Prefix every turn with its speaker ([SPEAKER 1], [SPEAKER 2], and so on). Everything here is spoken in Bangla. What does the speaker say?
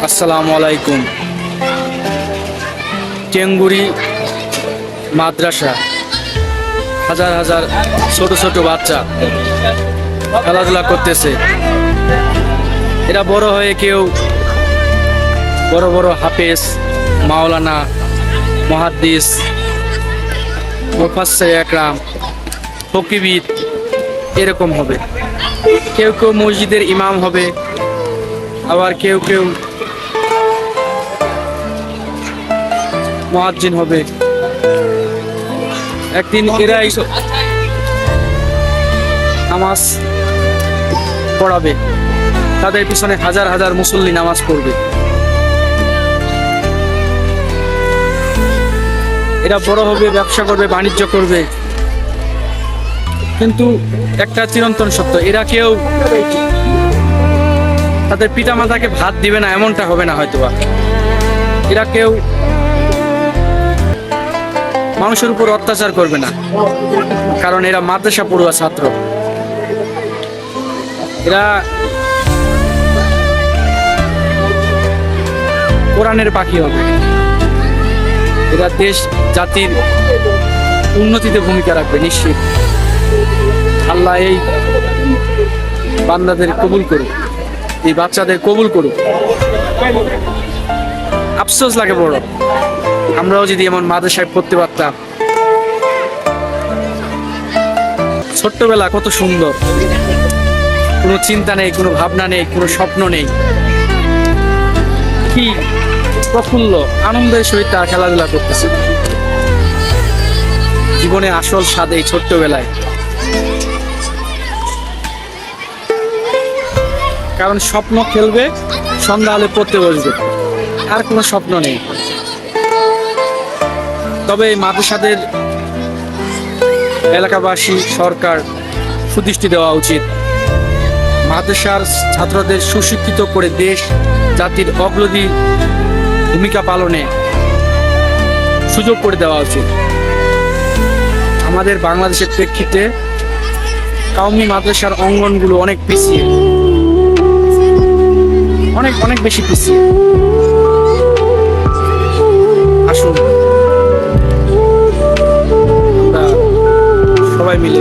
[SPEAKER 1] আসসালামু আলাইকুম। টেঙ্গুরি মাদ্রাসা, হাজার হাজার ছোট ছোট বাচ্চা খেলাধুলা করতেছে। এরা বড় হয়ে কেউ বড় বড় হাফেজ, মাওলানা, মুহাদ্দিস, মুফাসসির আকরাম, ফকিবিদ এরকম হবে। কেউ কেউ মসজিদের ইমাম হবে, আবার কেউ কেউ মুয়াজ্জিন হবে। একদিন এরাই নামাজ পড়াবে, তাদের পিছনে হাজার হাজার মুসল্লি নামাজ পড়বে। এরা বড় হবে, ব্যবসা করবে, বাণিজ্য করবে। কিন্তু একটা চিরন্তন সত্য, এরা কেউ তাদের পিতা মাতাকে ভাত দিবে না এমনটা হবে না হয়তোবা। এরা কেউ মানুষের উপর অত্যাচার করবে না, কারণ এরা মাদ্রাসা পড়ুয়া ছাত্র। এরা কোরআনের পাখি হবে। এরা দেশ জাতির উন্নতিতে ভূমিকা রাখবে নিশ্চিত। আল্লাহ এই বান্দাদের কবুল করুক, এই বাচ্চাদের কবুল করুক। আফসোস লাগে বড়, আমরাও যদি এমন মাদ্রাসায় পড়তে পারতাম। ছোট্টবেলা কত সুন্দর, কোনো চিন্তা নেই, কোনো ভাবনা নেই, কোনো স্বপ্ন নেই। কি প্রফুল্ল আনন্দের সহিত তারা খেলাধুলা করতেছে। জীবনে আসল স্বাদ এই ছোট্টবেলায়, কারণ স্বপ্ন খেলবে, সন্ধ্যা হলে পড়তে বসবে, আর কোনো স্বপ্ন নেই। তবে এই মাদ্রাসাদের এলাকাবাসী, সরকার সুদৃষ্টি দেওয়া উচিত। মাদ্রাসার ছাত্রদের সুশিক্ষিত করে দেশ জাতির অগ্রগতি ভূমিকা পালনে সুযোগ করে দেওয়া উচিত। আমাদের বাংলাদেশের প্রেক্ষিতে কওমি মাদ্রাসার অঙ্গনগুলো অনেক পিছিয়ে, অনেক অনেক বেশি পিছিয়ে। আসুন আমরা সবাই মিলে